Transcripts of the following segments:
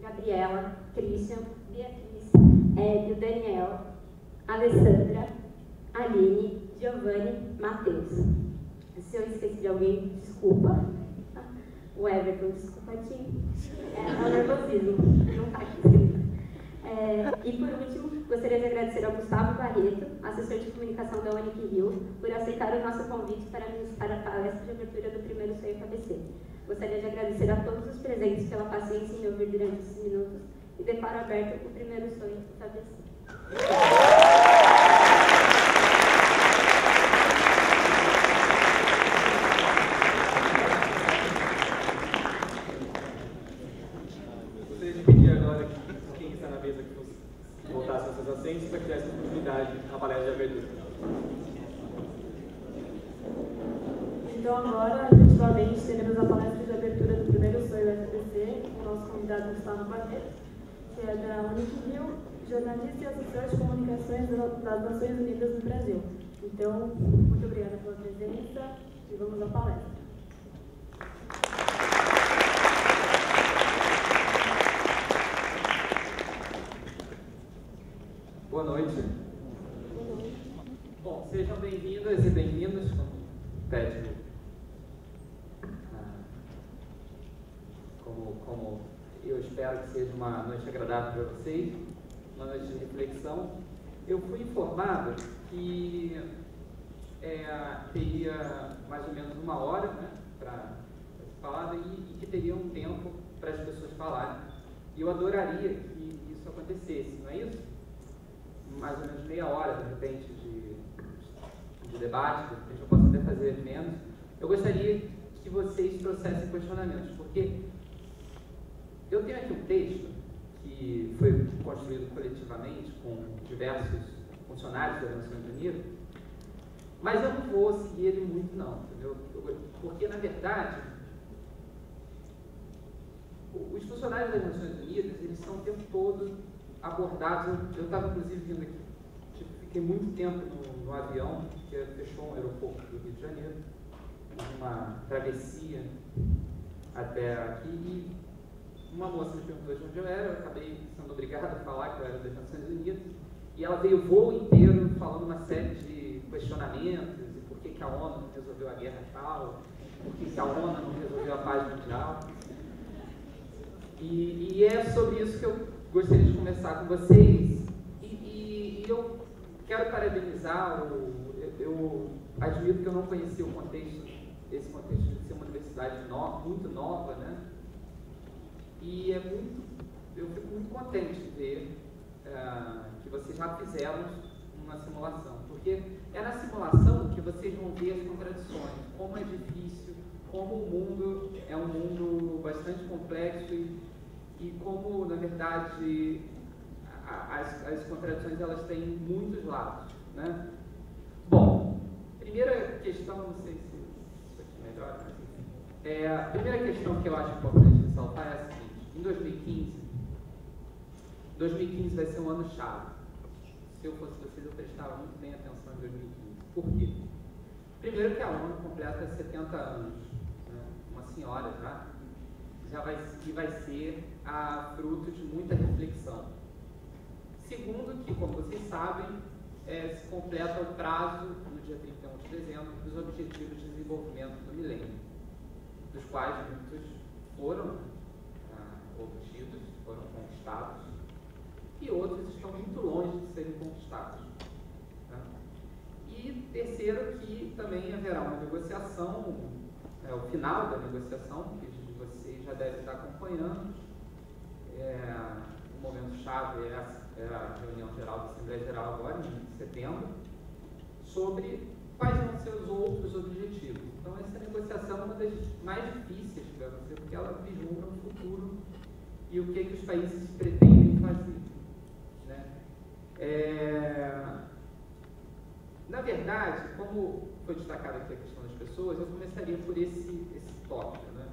Gabriela, Christian, Beatriz, Hélio, Daniel, Alessandra, Aline, Giovanni, Matheus. Se eu esqueci de alguém, desculpa. O Everton, desculpa, Tim. É o nervosismo, não está aqui escrito. E por último, gostaria de agradecer ao Gustavo Barreto, assessor de comunicação da Unic Rio, por aceitar o nosso convite para a palestra de abertura do primeiro Sonho KBC. Gostaria de agradecer a todos os presentes pela paciência em me ouvir durante esses minutos e declaro aberto o primeiro Sonho do KBC. Para criar essa oportunidade na palestra de abertura. Então agora, efetivamente, teremos a palestra de abertura do primeiro Sonho SBC, com o nosso convidado Gustavo Barreto, que é da Unic Rio, jornalista e assessor de comunicações das Nações Unidas no Brasil. Então, muito obrigada pela presença e vamos à palestra. Boa noite. Bom, sejam bem-vindas e bem-vindos, como eu espero que seja uma noite agradável para vocês, uma noite de reflexão. Eu fui informado que teria mais ou menos 1 hora, né, para falar e que teria um tempo para as pessoas falarem. E eu adoraria que isso acontecesse, não é isso? Mais ou menos meia hora, de repente, de debate, de repente eu posso até fazer menos. Eu gostaria que vocês trouxessem questionamentos, porque eu tenho aqui um texto que foi construído coletivamente com diversos funcionários das Nações Unidas, mas eu não vou seguir ele muito não, entendeu? Porque, na verdade, os funcionários das Nações Unidas, eles são o tempo todo abordados. Eu estava inclusive vindo aqui, fiquei muito tempo no avião, que fechou um aeroporto do Rio de Janeiro, uma travessia até aqui, e uma moça me perguntou de onde eu era, eu acabei sendo obrigado a falar que eu era das Nações Unidas, e ela veio o voo inteiro falando uma série de questionamentos, e por que a ONU não resolveu a guerra tal, por que a ONU não resolveu a paz mundial, e é sobre isso que eu gostaria de conversar com vocês, e eu quero parabenizar, eu admito que eu não conhecia o contexto, esse contexto de ser uma universidade muito nova, né? E eu fico muito contente de ver que vocês já fizeram uma simulação, porque é na simulação que vocês vão ver as contradições, como é difícil, como o mundo é um mundo bastante complexo e como, na verdade, as contradições elas têm muitos lados, né? Bom, primeira questão, não sei se isso aqui é melhor, mas enfim. A primeira questão que eu acho importante ressaltar é a seguinte: em 2015 vai ser um ano-chave. Se eu fosse vocês, eu prestava muito bem atenção em 2015. Por quê? Primeiro que a ONU completa 70 anos, né? Uma senhora já vai ser fruto de muita reflexão. Segundo, que, como vocês sabem, se completa o prazo, no dia 31 de dezembro, dos Objetivos de Desenvolvimento do Milênio, dos quais muitos foram obtidos, foram conquistados, e outros estão muito longe de serem conquistados. Tá? E terceiro, que também haverá uma negociação, o final da negociação, que vocês já devem estar acompanhando. O momento-chave é a reunião geral da Assembleia Geral agora, em setembro, sobre quais vão ser os outros objetivos. Então, essa negociação é uma das mais difíceis para você, porque ela vislumbra um futuro e o que os países pretendem fazer, né? Na verdade, como foi destacado aqui a questão das pessoas, eu começaria por esse tópico, né?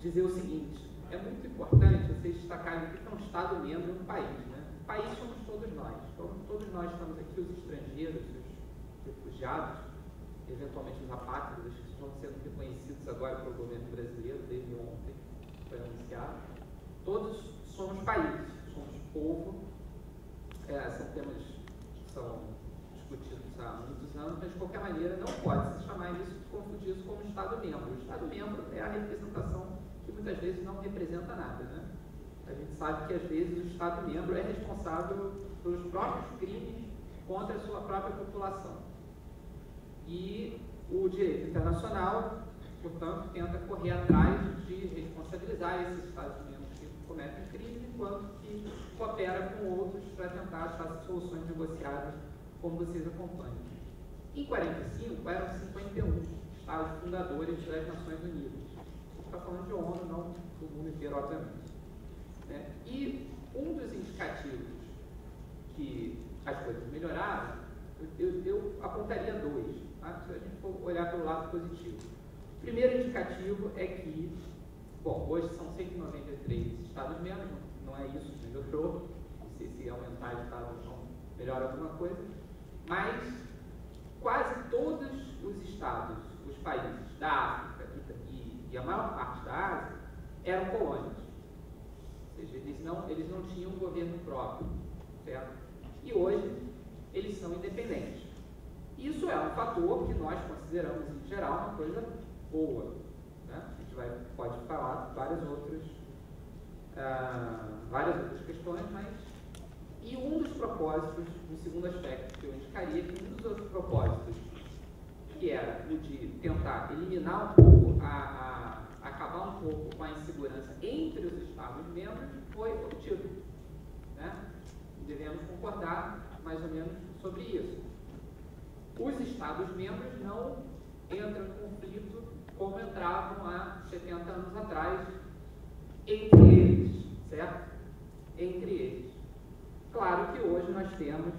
Dizer o seguinte: é muito importante vocês destacarem o que é um Estado-membro e um país, né? O país somos todos nós. Todos nós estamos aqui, os estrangeiros, os refugiados, eventualmente os apátridas, que estão sendo reconhecidos agora pelo governo brasileiro, desde ontem foi anunciado. Todos países, somos povo. São temas que são discutidos há muitos anos, mas de qualquer maneira não pode se chamar isso, confundir isso como Estado-membro. O Estado-membro é a representação que muitas vezes não representa nada, né? A gente sabe que às vezes o Estado-membro é responsável pelos próprios crimes contra a sua própria população. E o direito internacional, portanto, tenta correr atrás de responsabilizar esses Estados-membros que cometem crimes, enquanto que coopera com outros para tentar achar soluções negociadas, como vocês acompanham. Em 1945, eram 51 Estados fundadores das Nações Unidas. A gente está falando de ONU, não do mundo inteiro, obviamente. Né? E um dos indicativos que as coisas melhoraram, eu apontaria dois, tá? Se a gente for olhar pelo lado positivo. O primeiro indicativo é que, bom, hoje são 193 Estados-membros, não é isso que melhorou, não sei se aumentar de Estados melhora alguma coisa, mas quase todos os estados, os países da África e a maior parte da Ásia eram colônias. Ou seja, eles não tinham um governo próprio, certo? E hoje eles são independentes. Isso é um fator que nós consideramos, em geral, uma coisa boa. Né? A gente pode falar de várias outras questões, mas... E um dos propósitos, um segundo aspecto que eu indicaria, que um dos outros propósitos, que era o de tentar eliminar um pouco, acabar um pouco com a insegurança entre os Estados-membros, foi obtido. Né? Devemos concordar mais ou menos sobre isso. Os Estados-membros não entram em conflito como entravam há 70 anos atrás entre eles, certo? Entre eles. Claro que hoje nós temos,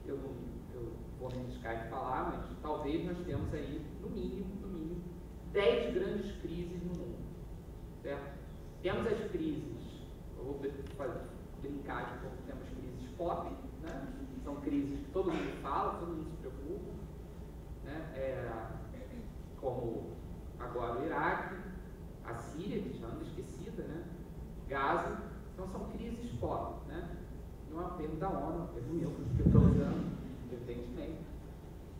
eu vou me arriscar em falar, mas talvez nós temos aí, no mínimo, 10 grandes crises no mundo, certo? Temos as crises, eu vou brincar de pouco, temos crises pop, né? São crises que todo mundo fala, todo mundo se preocupa, né? Como agora o Iraque, a Síria, que já anda esquecida, né? Gaza. Então são crises pop, né? Não é um termo da ONU, é um termo meu, que eu estou usando, evidentemente.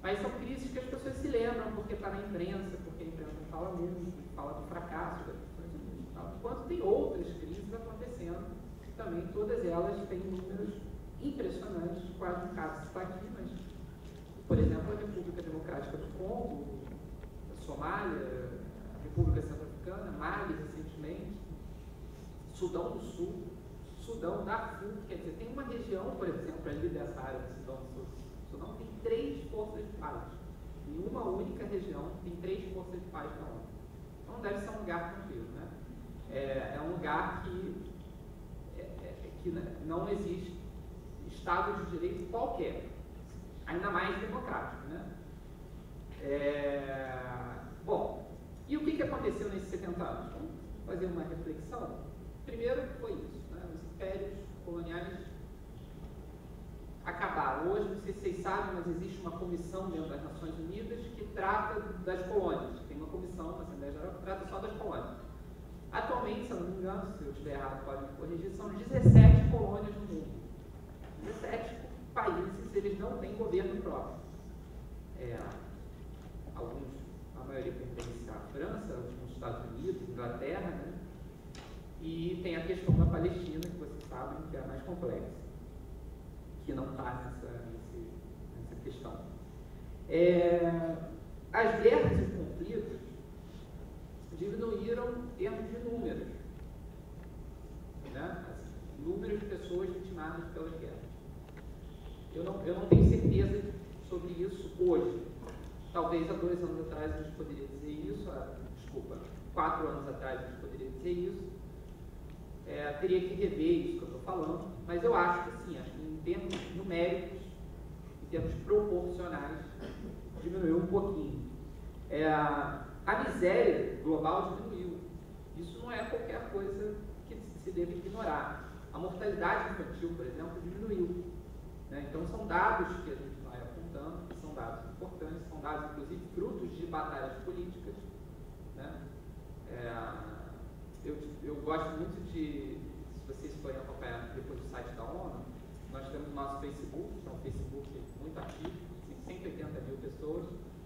Mas são crises que as pessoas se lembram porque está na imprensa, porque a imprensa fala muito, fala do fracasso das Nações Unidas e tal. Enquanto tem outras crises acontecendo, também todas elas têm números impressionantes, quase um caso está aqui, mas, por exemplo, a República Democrática do Congo, a Somália, a República Centro-Africana, Mali recentemente, Sudão do Sul, Sudão, Darfur, quer dizer, tem uma região, por exemplo, ali dessa área do Sudão do Sul, Sudão tem 3 forças de paz. Em uma única região tem 3 forças de paz na ONU. Então deve ser um lugar tranquilo, né? É um lugar que não existe Estado de Direito qualquer, ainda mais democrático, né? Bom, e o que aconteceu nesses 70 anos? Vamos fazer uma reflexão. Primeiro foi isso, né? Os impérios coloniais acabaram. Hoje, não sei se vocês sabem, mas existe uma comissão dentro das Nações Unidas que trata das colônias. Tem uma comissão na Assembleia Geral que trata só das colônias. Atualmente, se eu não me engano, se eu estiver errado, pode me corrigir, são 17 colônias no mundo. 17 países, eles não têm governo próprio. A maioria pertence à França, aos Estados Unidos, Inglaterra, né? E tem a questão da Palestina, que vocês sabem que é a mais complexa, que não está nessa questão. As guerras e os conflitos diminuíram em termos de números, né? Número de pessoas vitimadas pelas guerras. Eu não tenho certeza sobre isso hoje. Talvez há 2 anos atrás a gente poderia dizer isso, 4 anos atrás a gente poderia dizer isso. Teria que rever isso que eu estou falando, mas eu acho que sim, acho que em termos numéricos, em termos proporcionais, diminuiu um pouquinho. A miséria global diminuiu. Isso não é qualquer coisa que se deve ignorar. A mortalidade infantil, por exemplo, diminuiu. Né? Então são dados que a gente vai apontando, que são dados importantes, são dados inclusive frutos de batalhas políticas. Né? Eu gosto muito de, se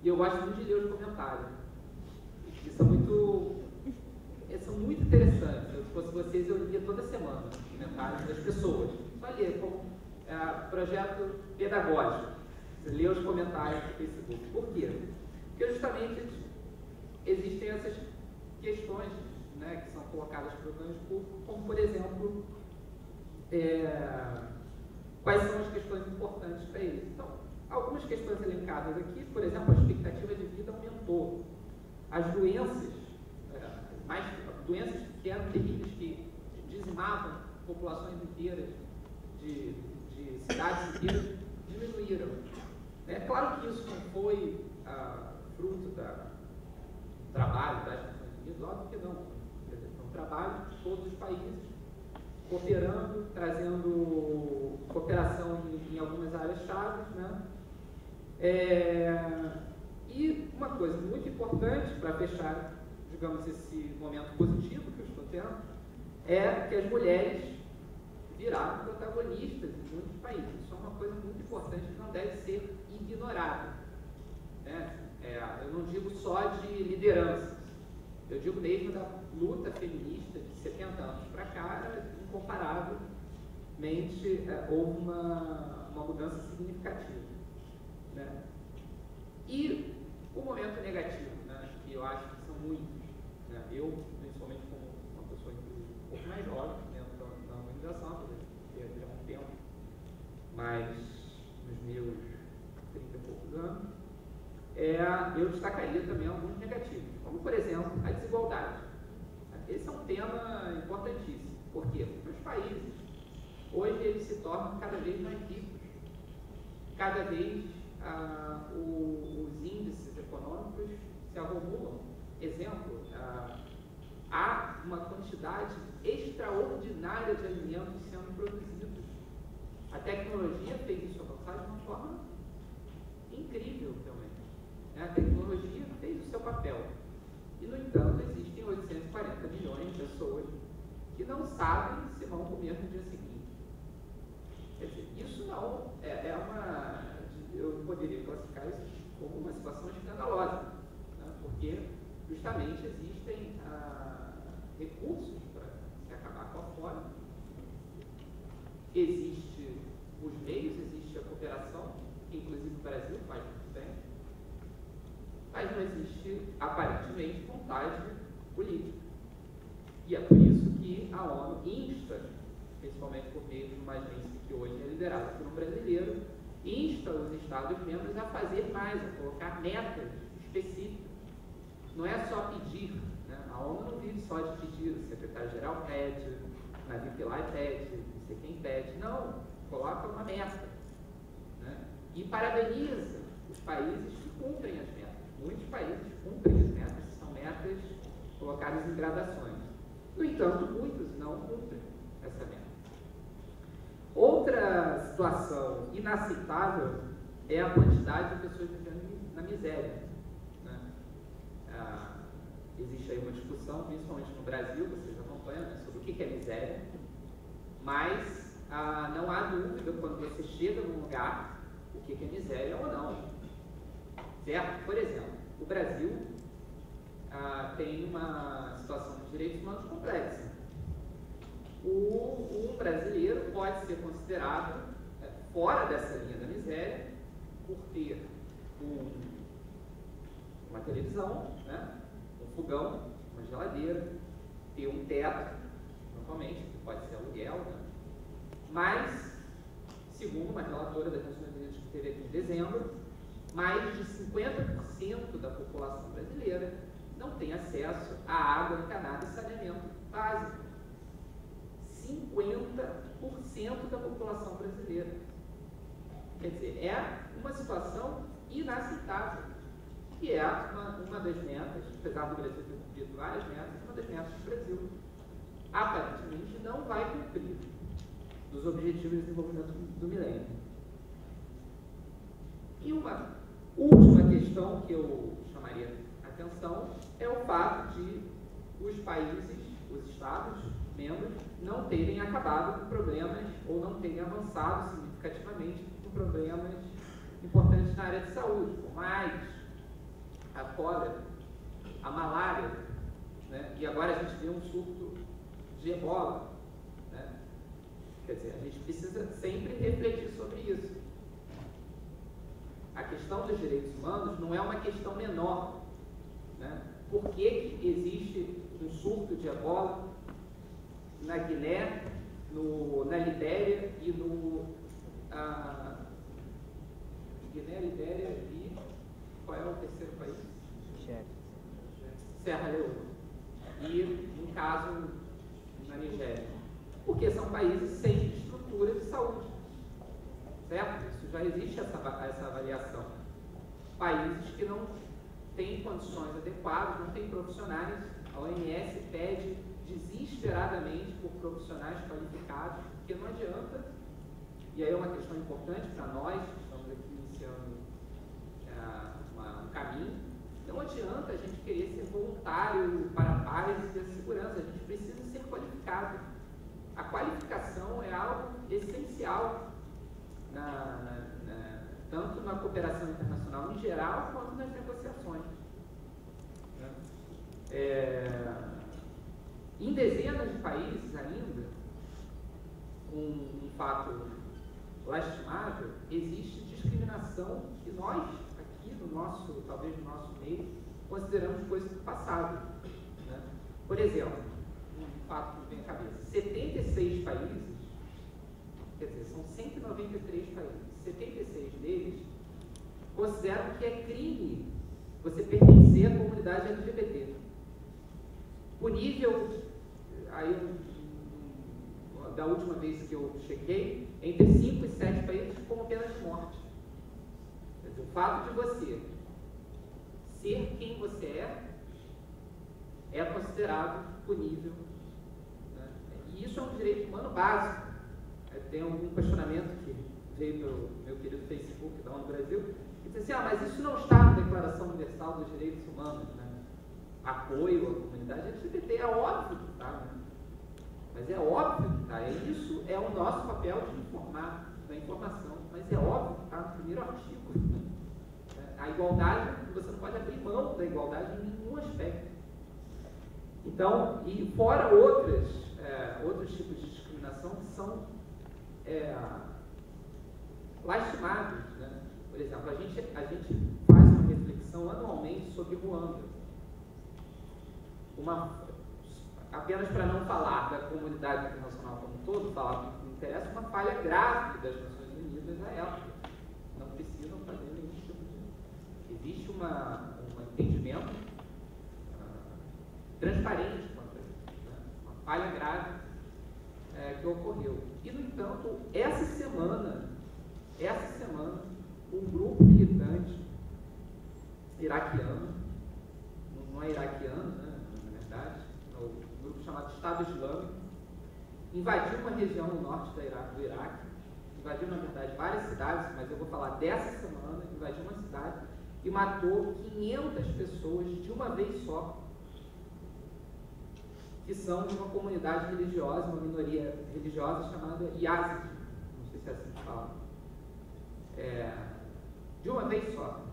E eu gosto muito de ler os comentários. E são muito interessantes. Se fosse vocês, eu lia toda semana os comentários das pessoas. Só ler, como projeto pedagógico. Você lê os comentários do Facebook. Por quê? Porque justamente existem essas questões, né, que são colocadas para o grande público, como, por exemplo, quais são as questões importantes para eles. Então, algumas questões elencadas aqui, por exemplo, a expectativa de vida aumentou. As doenças, doenças que eram terríveis, que dizimavam populações inteiras, de cidades inteiras, diminuíram. É claro que isso não foi fruto do trabalho das Nações Unidas, óbvio que não. É um trabalho de todos os países, cooperando, trazendo cooperação em algumas áreas-chave, né? E uma coisa muito importante para fechar, digamos, esse momento positivo que eu estou tendo, é que as mulheres viraram protagonistas em muitos países. Isso é uma coisa muito importante que não deve ser ignorada. Né? Eu não digo só de lideranças, eu digo mesmo da luta feminista de 70 anos para cá, incomparavelmente houve uma mudança significativa. Né? E o momento negativo, né, que eu acho que são muitos, né? Eu, principalmente como uma pessoa um pouco mais jovem dentro da organização, porque já há um tempo, mas nos meus 30 e poucos anos, eu destacaria também alguns negativos, como, por exemplo, a desigualdade. Esse é um tema importantíssimo. Por quê? Porque os países, hoje, eles se tornam cada vez mais ricos. Cada vez os índices econômicos se arromulam. Exemplo, há uma quantidade extraordinária de alimentos sendo produzidos. A tecnologia fez isso avançar de uma forma incrível também. A tecnologia fez o seu papel. E, no entanto, existem 840 milhões de pessoas que não sabem se vão comer no dia seguinte. Quer dizer, isso não eu poderia classificar isso como uma situação escandalosa, né? Porque justamente existem recursos para se acabar com a fome, existem os meios, existe a cooperação, que inclusive o Brasil faz muito bem, mas não existe aparentemente vontade política. E é por isso que a ONU insta, principalmente por meio de uma agência que hoje é liderada por um brasileiro, insta os Estados-membros a fazer mais, a colocar metas específicas. Não é só pedir, né? A ONU não vive só de pedir, o secretário-geral pede, a Vipilai pede, não sei quem pede. Não, coloca uma meta, né? E parabeniza os países que cumprem as metas. Muitos países cumprem as metas, são metas colocadas em gradações. No entanto, muitos não cumprem essa meta. Outra situação inaceitável é a quantidade de pessoas vivendo na miséria. Né? Existe aí uma discussão, principalmente no Brasil, vocês acompanham, né, sobre o que é miséria, mas não há dúvida quando você chega num lugar o que é miséria ou não. Certo? Por exemplo, o Brasil tem uma situação de direitos humanos complexa. Um brasileiro pode ser considerado fora dessa linha da miséria por ter uma televisão, né, um fogão, uma geladeira, ter um teto, normalmente, que pode ser aluguel, né, mas, segundo uma relatora das Nações Unidas que teve aqui em dezembro, mais de 50% da população brasileira não tem acesso à água encanada e saneamento básico. 50% da população brasileira. Quer dizer, é uma situação inaceitável, que é uma das metas, apesar do Brasil ter cumprido várias metas, uma das metas do Brasil. Aparentemente não vai cumprir dos Objetivos de Desenvolvimento do Milênio. E uma última questão que eu chamaria a atenção é o fato de os países, os Estados-membros, não terem acabado com problemas ou não terem avançado significativamente com problemas importantes na área de saúde, como a AIDS, a cólera, a malária, né? E agora a gente vê um surto de ebola, né? Quer dizer, a gente precisa sempre refletir sobre isso. A questão dos direitos humanos não é uma questão menor, né? Por que existe um surto de ebola na Guiné, na Libéria e Guiné, Libéria e qual é o terceiro país? Serra Leoa. E um caso na Nigéria. Porque são países sem estrutura de saúde. Certo? Isso já existe essa avaliação. Países que não têm condições adequadas, não têm profissionais. A OMS pede desesperadamente por profissionais qualificados, porque não adianta, e aí é uma questão importante para nós, que estamos aqui iniciando um caminho, não adianta a gente querer ser voluntário para a paz e a segurança, a gente precisa ser qualificado. A qualificação é algo essencial, tanto na cooperação internacional em geral, quanto nas negociações. Em dezenas de países ainda, um fato lastimável, existe discriminação que nós, aqui talvez no nosso meio, consideramos coisa do passado. Né? Por exemplo, um fato que vem à cabeça, 76 países, quer dizer, são 193 países, 76 deles consideram que é crime você pertencer à comunidade LGBT. Punível, aí da última vez que eu chequei, entre 5 e 7 países como pena de morte. Quer dizer, o fato de você ser quem você é considerado punível. Né? E isso é um direito humano básico. Tem algum questionamento que veio do meu querido Facebook, da ONU Brasil, que diz assim, mas isso não está na Declaração Universal dos Direitos Humanos, né? Apoio à comunidade LGBT, é óbvio que está, né? Mas é óbvio que está, isso é o nosso papel de informar, da informação, mas é óbvio que está no primeiro artigo. A igualdade, você não pode abrir mão da igualdade em nenhum aspecto. Então, e fora outros tipos de discriminação que são lastimáveis, né? Por exemplo, a gente faz uma reflexão anualmente sobre Ruanda. Apenas para não falar da comunidade internacional como um todo, falar do que me interessa, uma falha grave das Nações Unidas na época. Não precisam fazer nenhum tipo de... Existe um entendimento transparente quanto a isso, né? Uma falha grave que ocorreu. E, no entanto, essa semana, um grupo militante iraquiano, não é iraquiano, né? O grupo chamado Estado Islâmico, invadiu uma região no norte do Iraque, invadiu, na verdade, várias cidades, mas eu vou falar dessa semana, invadiu uma cidade e matou 500 pessoas de uma vez só, que são de uma comunidade religiosa, uma minoria religiosa chamada Yazid, não sei se é assim que fala, de uma vez só,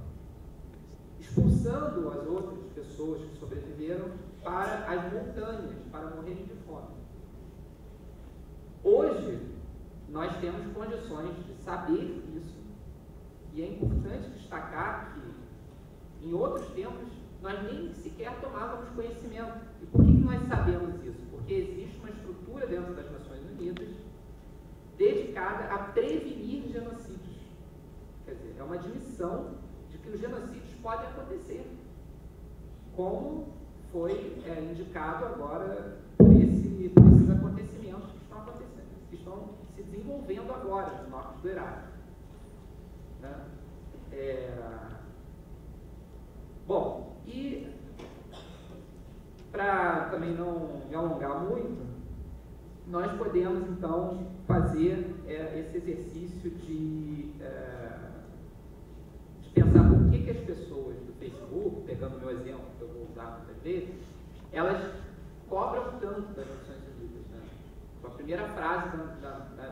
expulsando as outras pessoas que sobreviveram para as montanhas, para morrerem de fome. Hoje, nós temos condições de saber isso, e é importante destacar que, em outros tempos, nós nem sequer tomávamos conhecimento. E por que nós sabemos isso? Porque existe uma estrutura dentro das Nações Unidas dedicada a prevenir genocídios. Quer dizer, é uma admissão de que os genocídios podem acontecer, como foi indicado agora por esses acontecimentos que estão acontecendo, que estão se desenvolvendo agora no norte do Iraque. Né? Bom, e para também não me alongar muito, nós podemos então fazer esse exercício de pensar por que as pessoas do Facebook, pegando o meu exemplo que eu vou usar muitas vezes, elas cobram tanto das Nações Unidas. Né? A primeira frase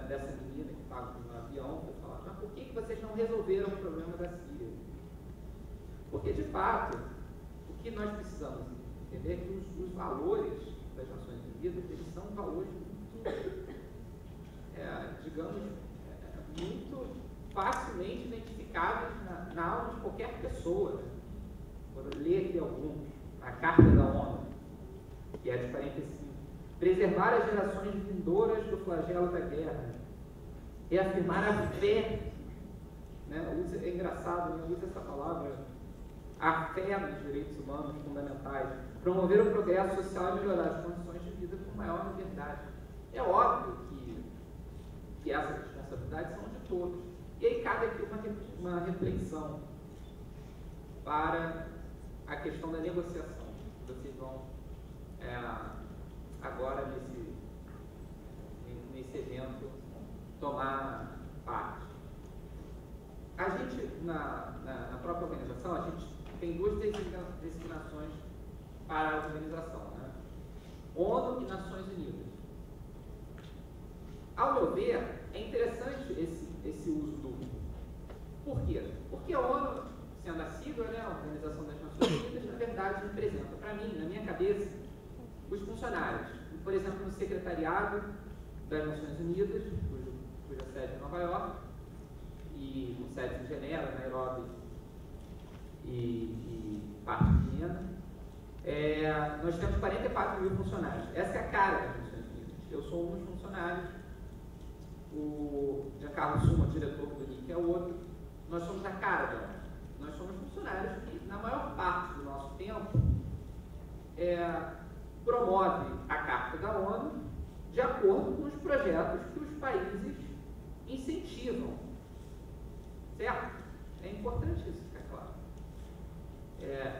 dessa menina que estava no avião foi falar, mas por que vocês não resolveram o problema da Síria? Porque, de fato, que nós precisamos entender é que os valores das Nações Unidas, eles são valores muito, digamos, muito facilmente identificáveis na alma de qualquer pessoa. Quando eu ler aqui alguns, a Carta da ONU, que é de 45, preservar as gerações vindouras do flagelo da guerra, reafirmar a fé, né? É engraçado, né? Usa essa palavra, a fé nos direitos humanos fundamentais, promover o progresso social e melhorar as condições de vida com maior liberdade. É óbvio que essas responsabilidades são de todos. E aí cabe aqui uma reflexão para a questão da negociação. Vocês vão agora nesse evento tomar parte. A gente, na própria organização, a gente tem duas designações para a organização, né? ONU e Nações Unidas. Ao meu ver, é interessante esse uso duplo. Por quê? Porque a ONU, sendo a sigla, né, a Organização das Nações Unidas, na verdade, representa, para mim, na minha cabeça, os funcionários. Por exemplo, no secretariado das Nações Unidas, cuja sede é Nova York, e com sede em Genebra, Nairobi e parte de Viena, nós temos 44 mil funcionários. Essa é a cara das Nações Unidas. Eu sou um dos funcionários, o Giancarlo Suma, diretor do NIC, é o outro. Nós somos a cara da ONU. Nós somos funcionários que, na maior parte do nosso tempo, promove a Carta da ONU de acordo com os projetos que os países incentivam. Certo? É importante isso ficar claro.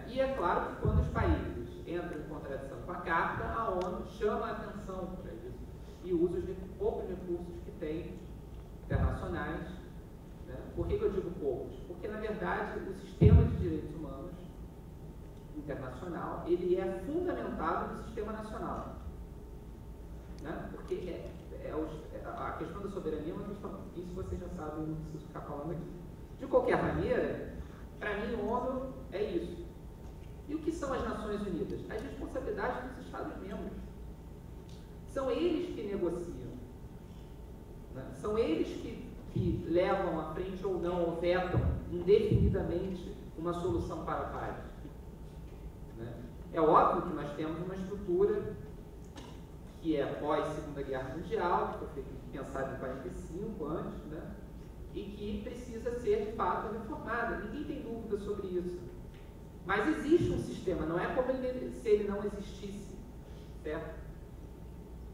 E é claro que quando os países entram em contradição com a Carta, a ONU chama a atenção para isso e usa os poucos recursos que tem internacionais. Né? Por que eu digo poucos? Porque, na verdade, o sistema de direitos humanos internacional, ele é fundamentado no sistema nacional. Né? Porque a questão da soberania é uma questão, isso vocês já sabem, eu não preciso ficar falando aqui. De qualquer maneira, para mim, o ONU é isso. E o que são as Nações Unidas? As responsabilidades dos Estados-membros. São eles que negociam. Né? São eles que levam à frente ou não, ou vetam indefinidamente uma solução para a paz. Né? É óbvio que nós temos uma estrutura que é pós-Segunda Guerra Mundial, que foi pensada em 45 antes, né? E que precisa ser, de fato, reformada. Ninguém tem dúvida sobre isso. Mas existe um sistema, não é como se ele não existisse, certo?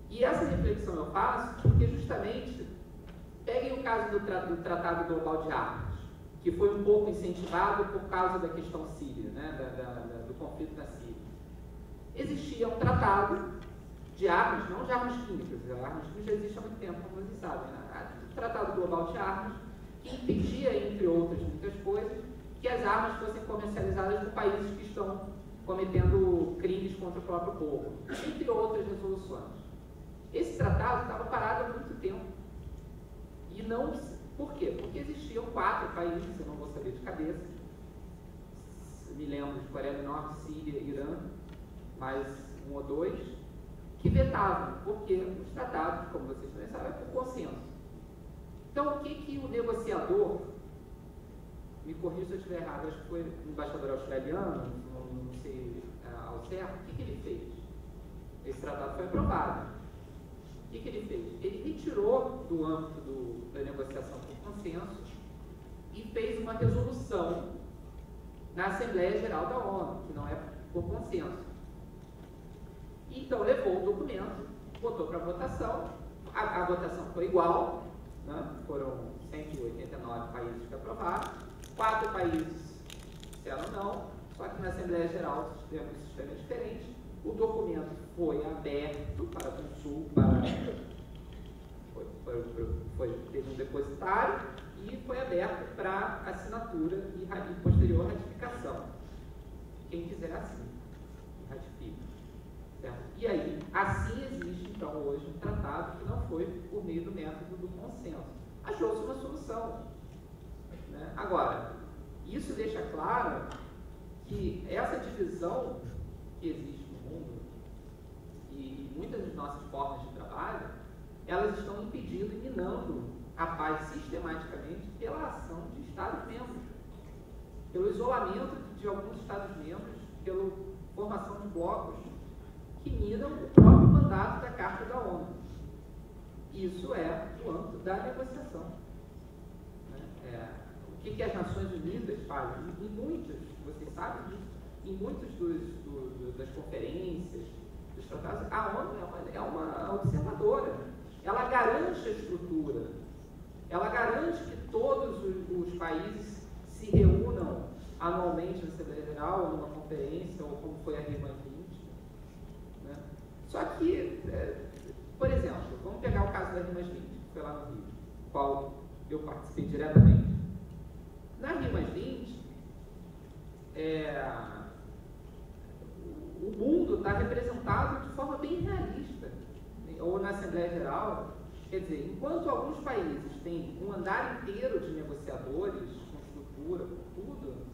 E essa reflexão eu faço porque, justamente, peguem o caso do Tratado Global de Armas, que foi um pouco incentivado por causa da questão síria, né? Do conflito na Síria. Existia um tratado de armas, não de armas químicas, armas químicas já existem há muito tempo, como vocês sabem, né? O Tratado Global de Armas, que impedia, entre outras muitas coisas, que as armas fossem comercializadas por países que estão cometendo crimes contra o próprio povo, entre outras resoluções. Esse tratado estava parado há muito tempo. E não... Por quê? Porque existiam 4 países, eu não vou saber de cabeça, me lembro de Coreia do Norte, Síria, Irã, mais 1 ou 2, que vetavam, porque os tratados, como vocês também sabem, é por consenso. Então, o que o negociador, me corrija se eu estiver errado, acho que foi o embaixador australiano, não sei ao certo, o que ele fez? Esse tratado foi aprovado. O que ele fez? Ele retirou do âmbito da negociação por consenso e fez uma resolução na Assembleia Geral da ONU, que não é por consenso. Então, levou o documento, botou para votação, a votação foi igual, né? Foram 189 países que aprovaram, 4 países disseram não, só que na Assembleia Geral o sistema é diferente. O documento foi aberto para consulta, teve um depositário e foi aberto para assinatura e posterior ratificação. Quem quiser assina e ratifica. Certo? E aí, assim existe então hoje um tratado que não foi por meio do método do consenso. Achou-se uma solução. Né? Agora, isso deixa claro que essa divisão que existe no mundo e muitas das nossas formas de trabalho, elas estão impedindo e minando a paz sistematicamente pela ação de Estados-membros, pelo isolamento de alguns Estados-membros, pela formação de blocos que minam o próprio mandato da Carta da ONU. Isso é do âmbito da negociação. O que as Nações Unidas fazem? Em muitos, vocês sabem disso, em muitas das conferências, dos tratados, a ONU é uma observadora. Ela garante a estrutura, ela garante que todos os países se reúnam anualmente na Assembleia Geral, ou numa conferência, ou como foi a Rio+20. Né? Só que, por exemplo, vamos pegar o caso da Rio+20, que foi lá no Rio, qual eu participei diretamente. Na Rio+20, o mundo está representado de forma bem realista, ou na Assembleia Geral. Quer dizer, enquanto alguns países têm um andar inteiro de negociadores, com estrutura, com tudo,